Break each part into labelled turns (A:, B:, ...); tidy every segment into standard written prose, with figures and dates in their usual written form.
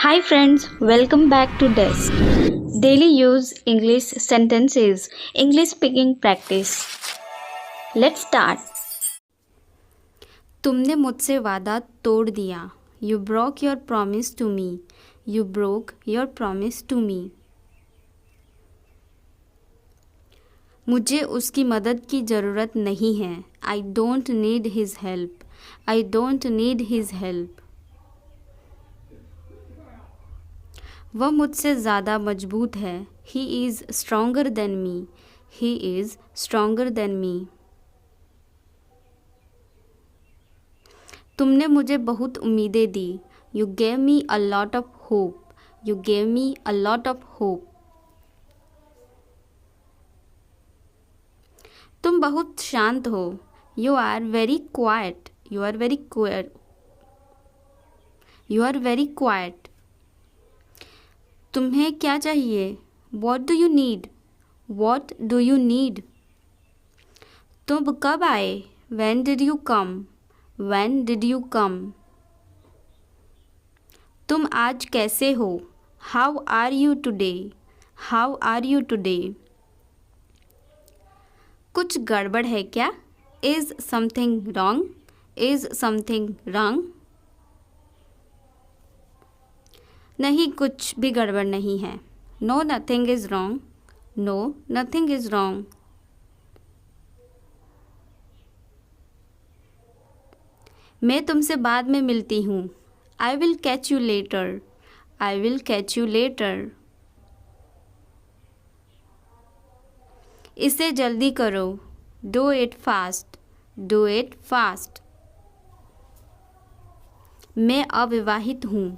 A: Hi friends, welcome back to Desk. Daily use English sentences, English speaking practice. Let's start.
B: तुमने मुझसे वादा तोड़ दिया. You broke your promise to me. You broke your promise to me. मुझे उसकी मदद की ज़रूरत नहीं है. I don't need his help. I don't need his help. वह मुझसे ज़्यादा मजबूत है. He is stronger than me. He is stronger than me. तुमने मुझे बहुत उम्मीदें दी. You gave me a lot of hope. You gave me a lot of hope. तुम बहुत शांत हो. You are very quiet. You are very quiet. You are very quiet. तुम्हें क्या चाहिए? What do you need? What do you need? तुम कब आए? When did you come? When did you come? तुम आज कैसे हो? How are you today? How are you today? कुछ गड़बड़ है क्या? Is something wrong? Is something wrong? नहीं, कुछ भी गड़बड़ नहीं है. No, nothing is wrong. No, nothing is wrong. मैं तुमसे बाद में मिलती हूँ. I will catch you later. I will catch you later. इसे जल्दी करो. Do it fast. Do it fast. मैं अविवाहित हूँ.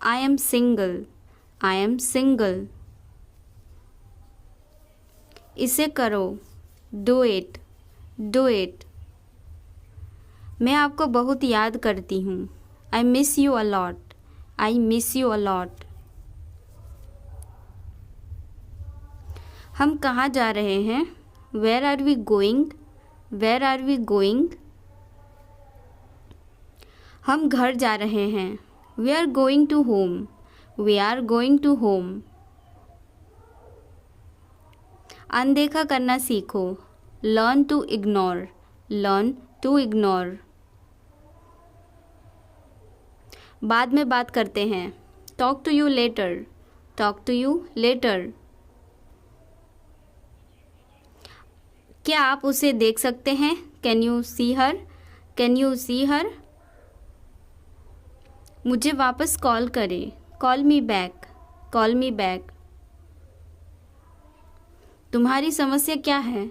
B: I am single. I am single. इसे करो. Do it. Do it. मैं आपको बहुत याद करती हूँ. I miss you a lot. I miss you a lot. हम कहाँ जा रहे हैं? Where are we going? Where are we going? हम घर जा रहे हैं. We are going to home. We are going to home. अनदेखा करना सीखो. Learn to ignore. Learn to ignore. बाद में बात करते हैं. Talk to you later. Talk to you later. क्या आप उसे देख सकते हैं? Can you see her? Can you see her? मुझे वापस कॉल करें. Call me back. Call me back. तुम्हारी समस्या क्या है?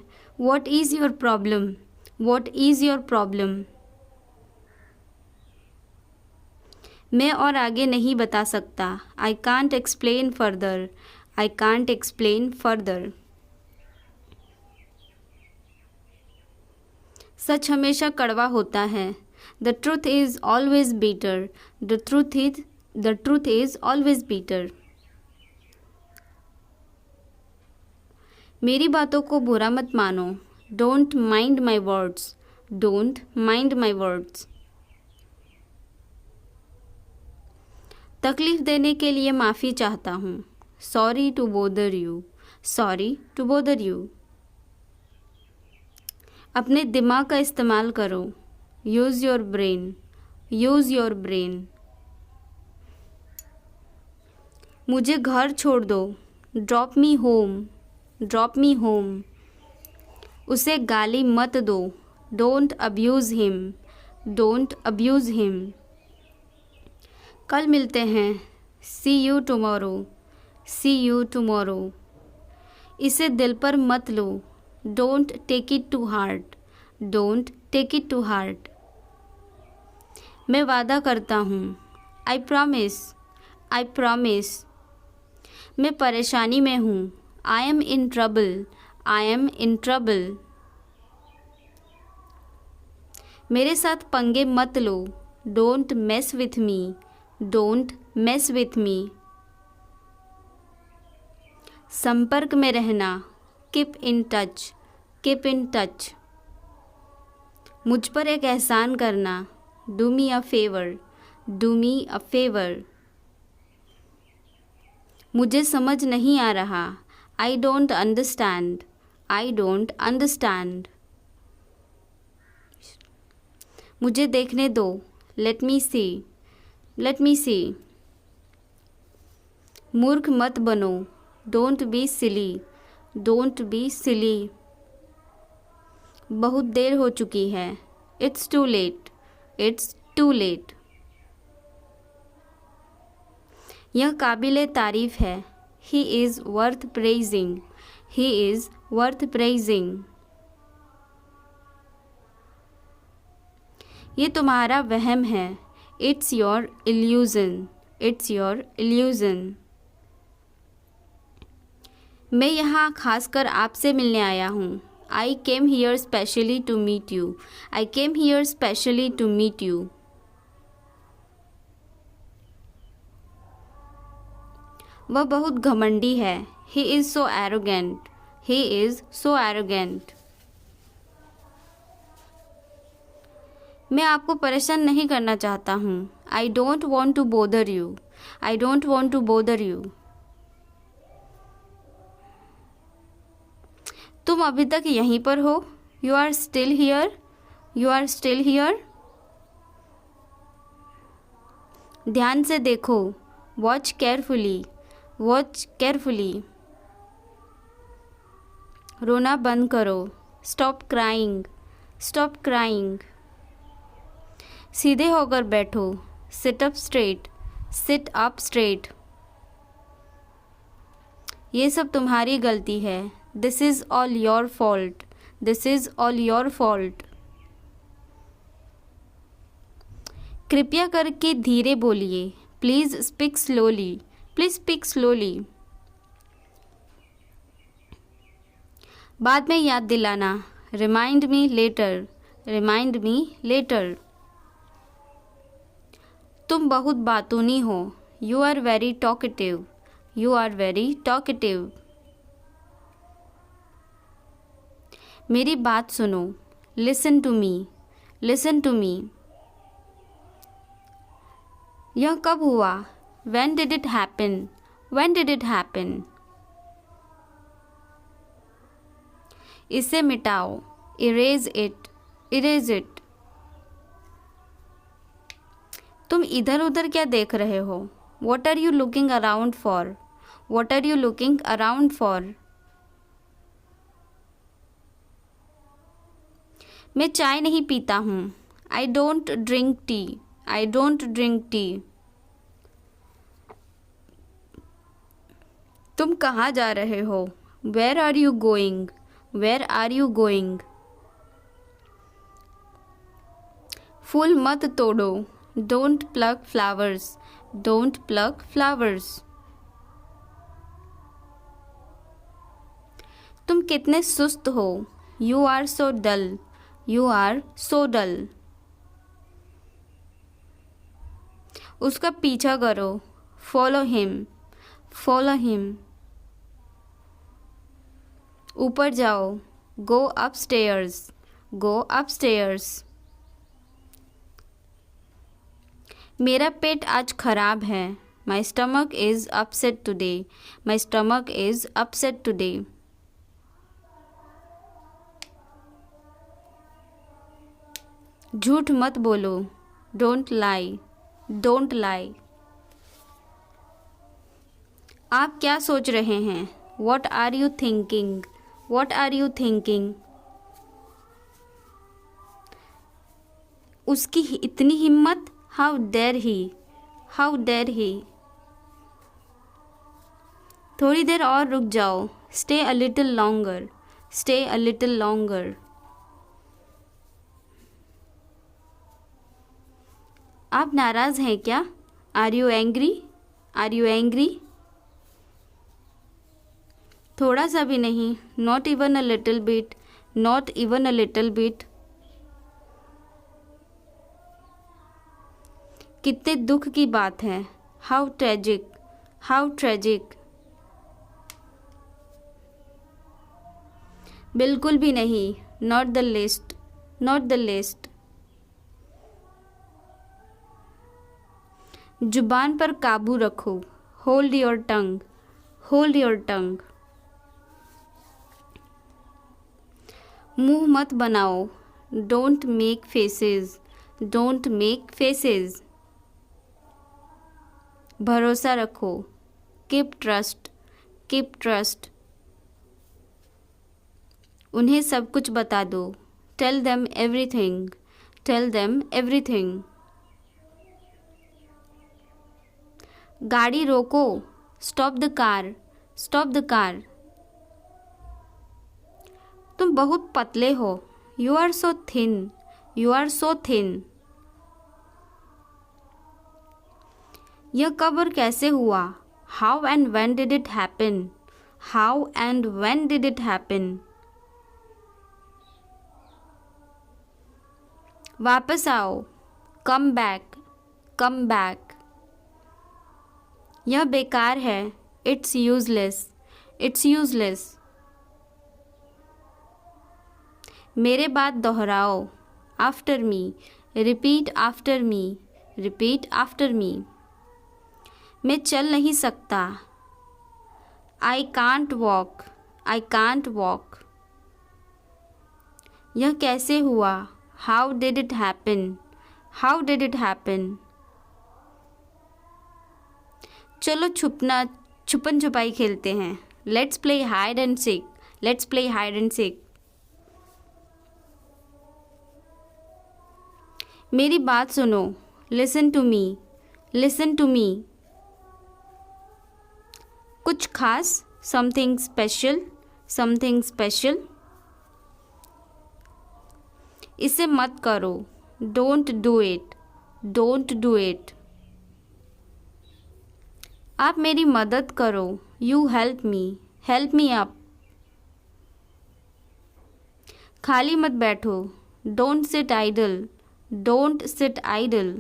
B: What is your problem? What is your problem? मैं और आगे नहीं बता सकता. I can't explain further. I can't explain further. सच हमेशा कड़वा होता है. The truth is always bitter. The truth is always bitter. मेरी बातों को बुरा मत मानो. Don't mind my words. Don't mind my words. तकलीफ़ देने के लिए माफ़ी चाहता हूँ. Sorry to bother you. Sorry to bother you. अपने दिमाग का इस्तेमाल करो. Use your brain. Use your brain. मुझे घर छोड़ दो. Drop me home. Drop me home. उसे गाली मत दो. Don't abuse him. Don't abuse him. कल मिलते हैं. See you tomorrow. See you tomorrow. इसे दिल पर मत लो. Don't take it to heart. Don't take it to heart. मैं वादा करता हूँ. I promise. I promise. मैं परेशानी में हूँ. I am in trouble. I am in trouble. मेरे साथ पंगे मत लो. Don't mess with me. Don't mess with me. संपर्क में रहना. Keep in touch. Keep in touch. मुझ पर एक एहसान करना. Do me a favor. Do me a favor. मुझे समझ नहीं आ रहा। I don't understand. I don't understand. मुझे देखने दो। Let me see. Let me see. मूर्ख मत बनो। Don't be silly. Don't be silly. बहुत देर हो चुकी है। It's too late. It's too late. यह काबिले तारीफ है। He is worth praising. He is worth praising. ये तुम्हारा वहम है। It's your illusion. It's your illusion. मैं यहाँ खासकर आपसे मिलने आया हूँ। I came here specially to meet you. I came here specially to meet you. वह बहुत घमंडी है। He is so arrogant. He is so arrogant. मैं आपको परेशान नहीं करना चाहता हूँ। I don't want to bother you. I don't want to bother you. तुम अभी तक यहीं पर हो। You are still here. You are still here. ध्यान से देखो। Watch carefully. Watch carefully. रोना बंद करो। Stop crying. Stop crying. सीधे होकर बैठो। Sit up straight. Sit up straight. ये सब तुम्हारी गलती है। This is all your fault. This is all your fault. कृपया करके धीरे बोलिए। Please speak slowly. Please speak slowly. बाद में याद दिलाना। Remind me later. Remind me later. तुम बहुत बातूनी हो। You are very talkative. You are very talkative. मेरी बात सुनो। Listen to me. Listen to me. यह कब हुआ? When did it happen? When did it happen? इसे मिटाओ। Erase it. Erase it. तुम इधर उधर क्या देख रहे हो? What are you looking around for? What are you looking around for? मैं चाय नहीं पीता हूँ। I don't drink tea. I don't drink tea. तुम कहाँ जा रहे हो? Where are you going? Where are you going? फूल मत तोड़ो। Don't pluck flowers. Don't pluck flowers. तुम कितने सुस्त हो। You are so dull. You are so dull. उसका पीछा करो। Follow him. Follow him. ऊपर जाओ। Go upstairs. Go upstairs. मेरा पेट आज खराब है। My stomach is upset today. My stomach is upset today. झूठ मत बोलो। Don't lie. Don't lie. आप क्या सोच रहे हैं? What are you thinking? What are you thinking? उसकी इतनी हिम्मत। How dare he? How dare he? थोड़ी देर और रुक जाओ। Stay a little longer. Stay a little longer. आप नाराज़ हैं क्या? Are you angry? Are you angry? थोड़ा सा भी नहीं। Not even a little bit. Not even a little bit. कितने दुख की बात है। How tragic. How tragic. बिल्कुल भी नहीं। Not the least. Not the least. जुबान पर काबू रखो। Hold your tongue. Hold your tongue. मुंह मत बनाओ, don't make faces, don't make faces. भरोसा रखो, कीप ट्रस्ट, कीप ट्रस्ट। उन्हें सब कुछ बता दो, tell them everything, tell them everything. गाड़ी रोको, stop the car, stop the car. तुम बहुत पतले हो, you are so thin, you are so thin. यह कब और कैसे हुआ, how and when did it happen, how and when did it happen. वापस आओ, कम बैक, कम बैक। यह बेकार है, इट्स यूजलेस, इट्स यूजलेस। मेरे बाद दोहराओ, after me, repeat after me, repeat after me. मैं चल नहीं सकता, I can't walk, I can't walk. यह कैसे हुआ, how did it happen, how did it happen. चलो छुपन छुपाई खेलते हैं, let's play hide and seek, let's play hide and seek. मेरी बात सुनो, listen to me, listen to me. कुछ खास, समथिंग स्पेशल, समथिंग स्पेशल। इसे मत करो, don't do it, don't do it. आप मेरी मदद करो, यू हेल्प मी अप। खाली मत बैठो, don't sit idle, don't sit idle.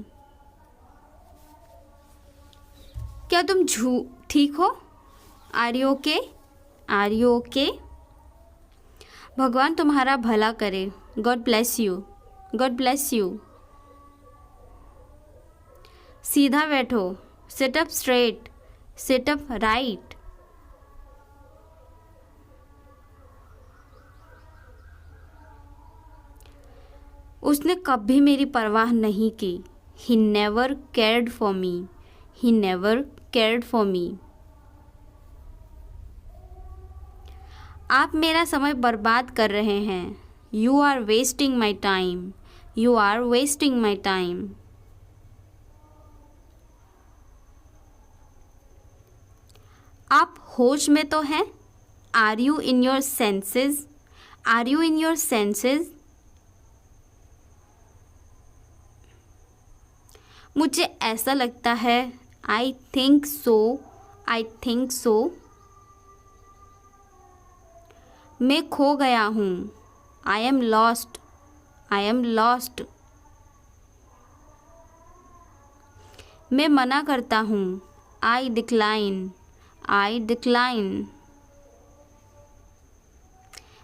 B: क्या तुम ठीक हो, are you okay, are you okay. भगवान तुम्हारा भला करे, God bless you, God bless you. सीधा बैठो, sit up straight, sit up right. उसने कभी मेरी परवाह नहीं की, he never cared for me, he never cared for me. आप मेरा समय बर्बाद कर रहे हैं, you are wasting my time, you are wasting my time. आप होश में तो हैं, are you in your senses, are you in your senses. मुझे ऐसा लगता है, I think so, I think so. मैं खो गया हूँ, I am lost, I am lost. मैं मना करता हूँ, आई डिक्लाइन, आई डिक्लाइन।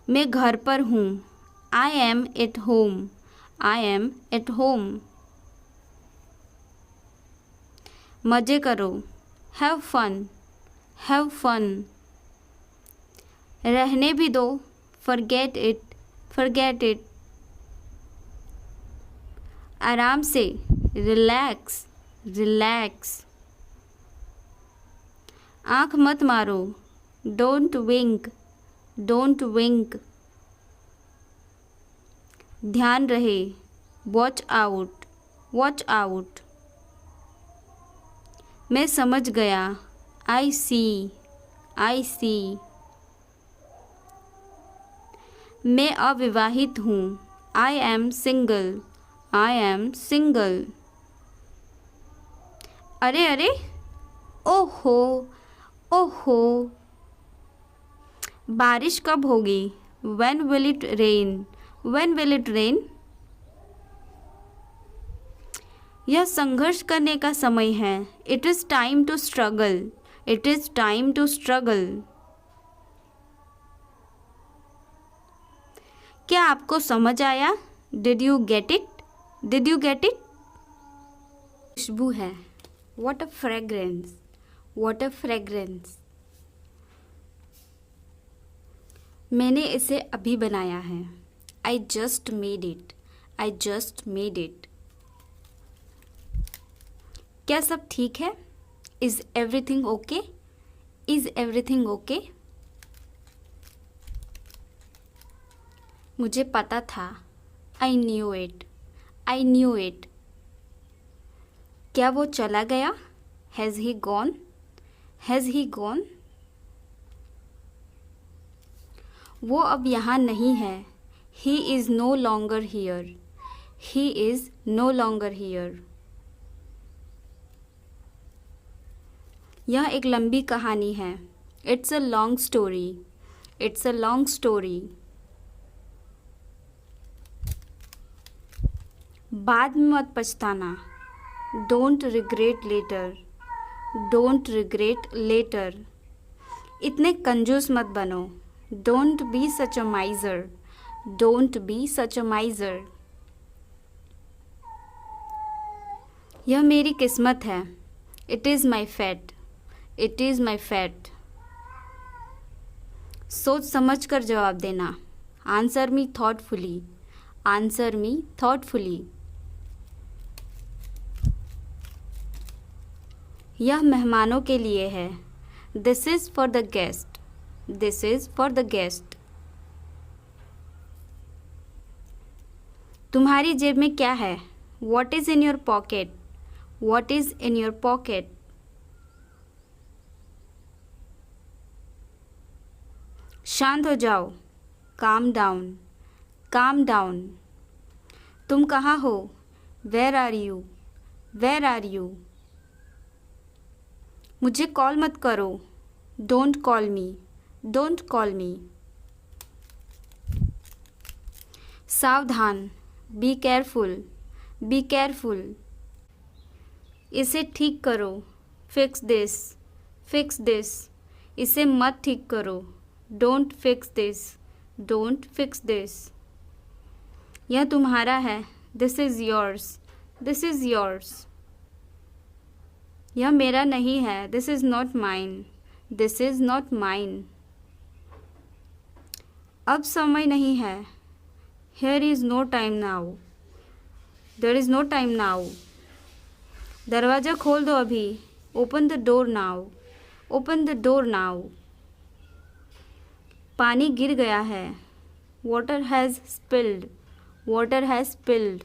B: मैं घर पर हूँ, I M at home, I am at home. मज़े करो, हैव फन, हैव फन। रहने भी दो, फॉरगेट इट, फॉरगेट इट। आराम से, रिलैक्स, रिलैक्स। आँख मत मारो, डोंट विंक, डोंट विंक। ध्यान रहे, वॉच आउट, वॉच आउट। मैं समझ गया, आई सी, आई सी। मैं अविवाहित हूँ, I am single, I am single. अरे अरे, ओहो, ओहो। बारिश कब होगी, when will it rain, when will it rain। यह संघर्ष करने का समय है, it is time to struggle, it is time to struggle। क्या आपको समझ आया, did you get it, did you get it। खुशबू है, what a fragrance, what a fragrance। मैंने इसे अभी बनाया है। I just made it. I just made it. क्या सब ठीक है? Is everything okay? Is everything okay? मुझे पता था। I knew it. I knew it. क्या वो चला गया? Has he gone? Has he gone? वो अब यहाँ नहीं है। He is no longer here. He is no longer here. यह एक लंबी कहानी है। It's a long story. It's a long story. बाद में मत पछताना। Don't regret later. Don't regret later. इतने कंजूस मत बनो। Don't be such a miser. Don't be such a miser. यह मेरी किस्मत है। It is my fate. It is my fate. सोच समझ कर जवाब देना। Answer me thoughtfully. Answer me thoughtfully. यह मेहमानों के लिए है। This is for the guest. This is for the guest. तुम्हारी जेब में क्या है? What is in your pocket? What is in your pocket? शांत हो जाओ। Calm down. Calm down. तुम कहाँ हो? Where are you? Where are you? मुझे कॉल मत करो। Don't call me. Don't call me. सावधान। Be careful. Be careful. इसे ठीक करो। Fix this. Fix this. इसे मत ठीक करो। Don't fix this. Don't fix this. यह तुम्हारा है। This is yours. This is yours. यह मेरा नहीं है। This is not mine. This is not mine. अब समय नहीं है। Here is no time now. There is no time now. दरवाज़ा खोल दो अभी। Open the door now. Open the door now. पानी गिर गया है। Water has spilled. Water has spilled.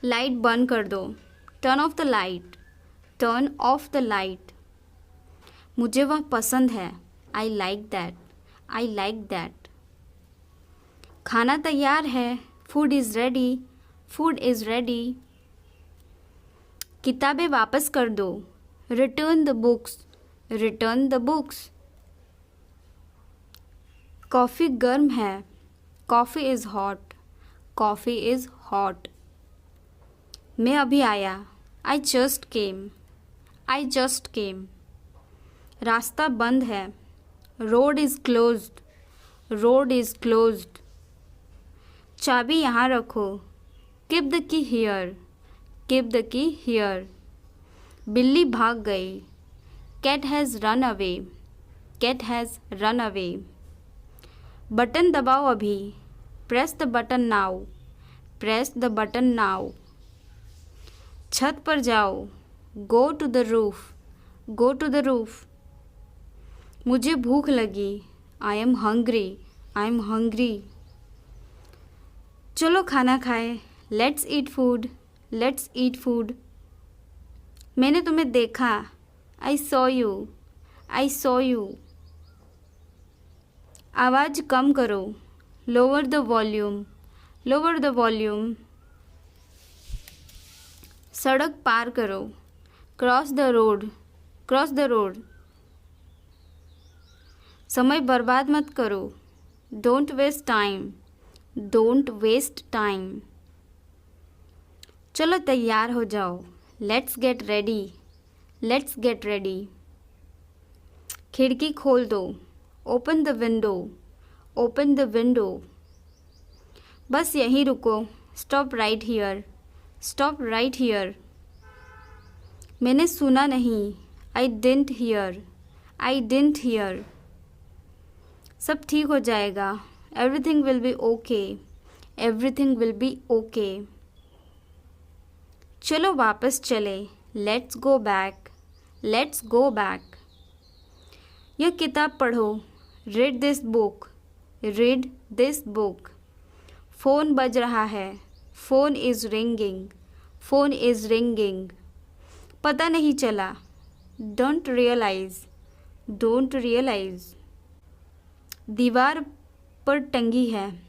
B: Light बंद कर दो। Turn off the light. Turn off the light. मुझे वह पसंद है। I like that. I like that. खाना तैयार है। Food is ready. Food is ready. किताबें वापस कर दो। Return the books. Return the books. Coffee गर्म है। Coffee is hot. Coffee is hot. मैं अभी आया। I just came. I just came. रास्ता बंद है। Road is closed. Road is closed. चाबी यहाँ रखो। Keep the key here. Keep the key here. बिल्ली भाग गई। Cat has run away. Cat has run away. Button दबाओ अभी। Press the button now. Press the button now. छत पर जाओ। Go to the roof. Go to the roof. मुझे भूख लगी। I am hungry. I am hungry. चलो खाना खाएं। Let's eat food. Let's eat food. मैंने तुम्हें देखा। I saw you. I saw you. आवाज़ कम करो। Lower the volume. Lower the volume. सड़क पार करो। Cross the road. Cross the road. समय बर्बाद मत करो। Don't waste time. Don't waste time. चलो तैयार हो जाओ। Let's get ready. Let's get ready. खिड़की खोल दो। Open the window. Open the window. बस यहीं रुको। Stop right here. Stop right here. मैंने सुना नहीं। I didn't hear. I didn't hear. सब ठीक हो जाएगा। Everything will be okay. Everything will be okay. चलो वापस चले। Let's go back. Let's go back. यह किताब पढ़ो। Read this book. Read this book. Phone बज रहा है। Phone is ringing. Phone is ringing. पता नहीं चला। Don't realise. Don't realise. दीवार पर टंगी है।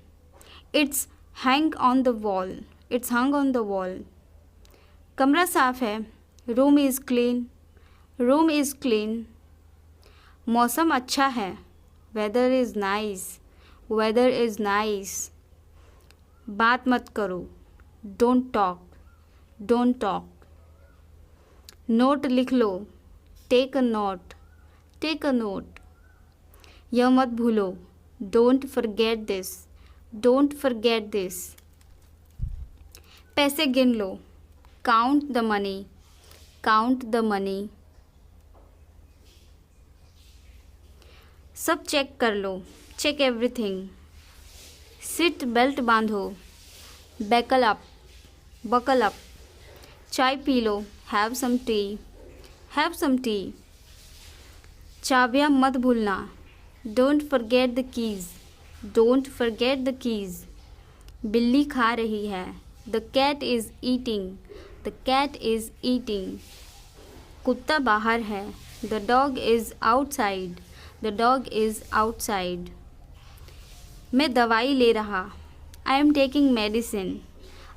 B: It's hang on the wall. It's hang on the wall. कमरा साफ है। Room is clean. Room is clean. मौसम अच्छा है। Weather is nice. Weather is nice. बात मत करो। Don't talk. Don't talk. Note लिख लो। Take a note. Take a note. यह मत भूलो। Don't forget this. Don't forget this. पैसे गिन लो। Count the money. Count the money. सब चेक कर लो। Check everything. सीट बेल्ट बांधो। Buckle up. Buckle up. चाय पी लो। Have some tea. Have some tea. चाबियाँ मत भूलना। Don't forget the keys. Don't forget the keys. बिल्ली खा रही है। The cat is eating. The cat is eating. कुत्ता बाहर है। The dog is outside. The dog is outside. मैं दवाई ले रहा। I am taking medicine.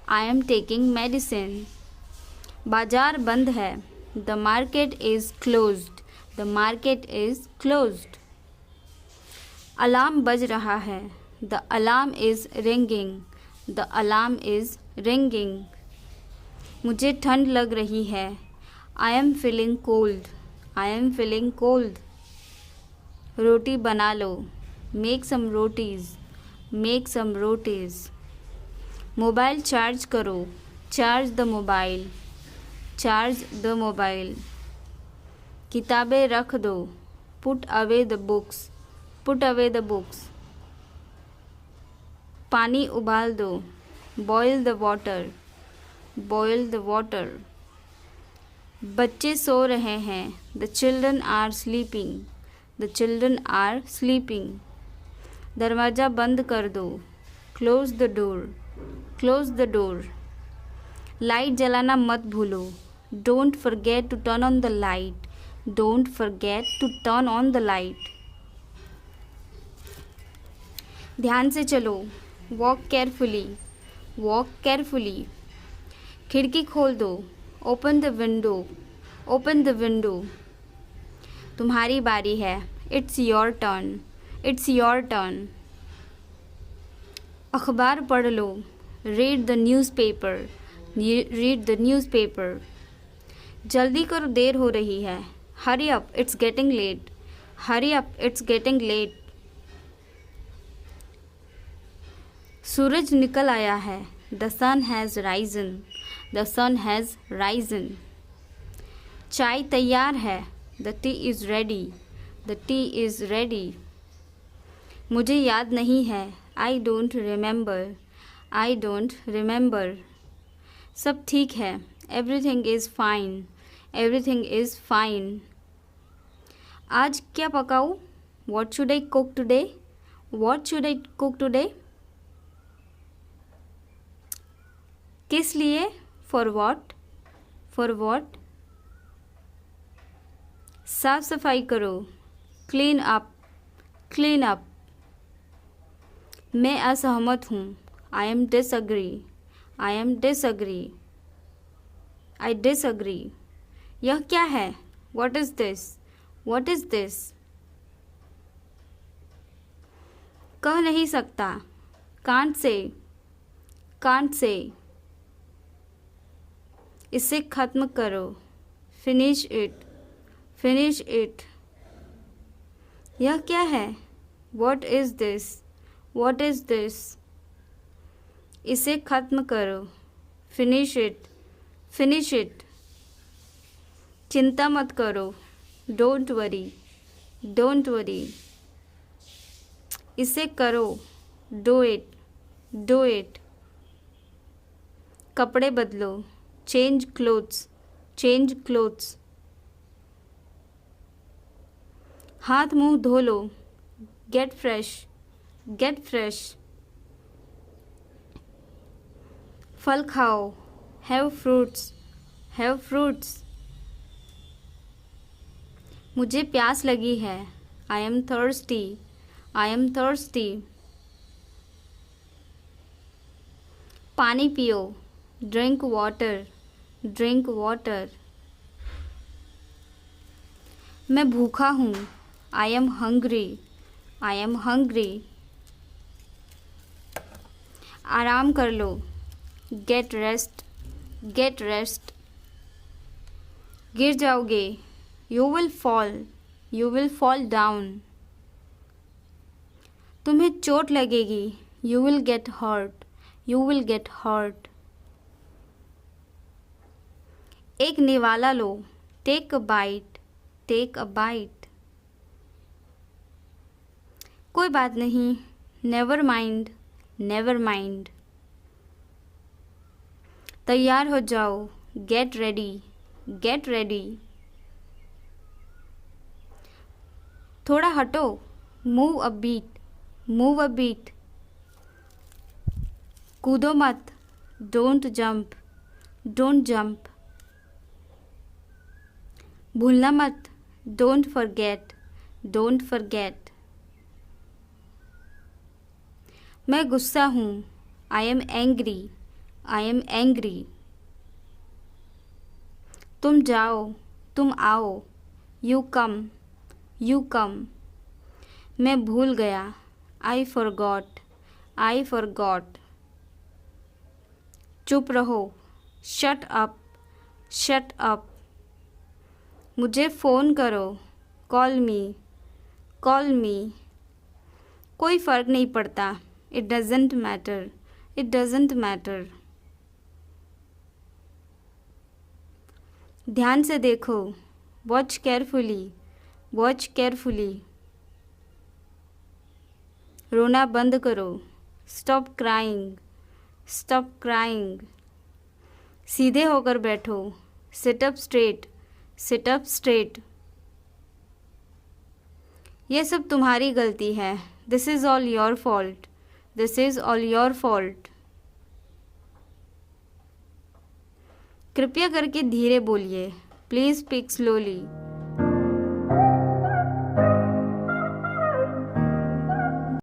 B: I am taking medicine. बाजार बंद है। The market is closed. The market is closed. Alarm बज रहा है। The alarm is ringing. The alarm is ringing. मुझे ठंड लग रही है। I am feeling cold. I am feeling cold. रोटी बना लो। Make some rotis. Make some rotis. Mobile charge करो। Charge the mobile. Charge the mobile. किताबें रख दो। Put away the books. Put away the books. पानी उबाल दो। Boil the water. Boil the water. बच्चे सो रहे हैं। The children are sleeping. The children are sleeping. दरवाज़ा बंद कर दो। Close the door. Close the door. Light जलाना मत भूलो। Don't forget to turn on the light. Don't forget to turn on the light. ध्यान से चलो। Walk carefully. Walk carefully. खिड़की खोल दो। Open the window. Open the window. तुम्हारी बारी है। It's your turn. It's your turn. अखबार पढ़ लो। Read the newspaper. Read the newspaper. जल्दी करो, देर हो रही है। Hurry up, it's getting late. Hurry up, it's getting late. सूरज निकल आया है। The sun has risen. The sun has risen. चाय तैयार है। The tea is ready. The tea is ready. मुझे याद नहीं है। I don't remember. I don't remember. सब ठीक है। Everything is fine. Everything is fine. आज क्या पकाऊँ? What should I cook today? What should I cook today? किस लिए? For what? For what? साफ सफाई करो। Clean up. Clean up. मैं असहमत हूँ। I am disagree. I am disagree. I disagree. यह क्या है? What is this? What is this? कह नहीं सकता। Can't say. Can't say. इसे ख़त्म करो। Finish it. Finish it. यह क्या है? What is this? What is this? इसे ख़त्म करो। Finish it. Finish it. चिंता मत करो। Don't worry. Don't worry. इसे करो, डू इट, डू इट। कपड़े बदलो, चेंज क्लोथ्स, चेंज क्लोथ्स। हाथ मुंह धो लो, गेट फ्रेश, गेट फ्रेश। फल खाओ, हैव फ्रूट्स, हैव फ्रूट्स। मुझे प्यास लगी है, I am thirsty, I am thirsty. पानी पियो, ड्रिंक वाटर, ड्रिंक वाटर। मैं भूखा हूँ, I am hungry, I am hungry. आराम कर लो, गेट रेस्ट, गेट रेस्ट। गिर जाओगे, you will fall, you will fall down. तुम्हें चोट लगेगी, you will get hurt, you will get hurt. एक निवाला लो, take a bite, take a bite. कोई बात नहीं, नेवर माइंड, नेवर माइंड। तैयार हो जाओ, गेट रेडी, गेट रेडी। थोड़ा हटो, move a bit, move a bit. कूदो मत, डोंट जंप, डोंट जंप। भूलना मत, डोंट फॉरगेट, डोंट फॉरगेट। मैं गुस्सा हूँ, I am angry, I am angry. तुम जाओ, तुम आओ, यू कम, यू कम। मैं भूल गया, आई फॉरगॉट, आई फॉरगॉट। चुप रहो, शट अप, शट अप। मुझे फ़ोन करो, कॉल मी, कॉल मी। कोई फ़र्क नहीं पड़ता, it doesn't matter, it doesn't matter. ध्यान से देखो, वॉच केयरफुली, वॉच केयरफुली। रोना बंद करो, स्टॉप क्राइंग, स्टॉप क्राइंग। सीधे होकर बैठो, sit up straight, sit up straight. ये सब तुम्हारी गलती है, this is all your fault, this is all your fault. कृपया करके धीरे बोलिए, प्लीज़ स्पीक स्लोली,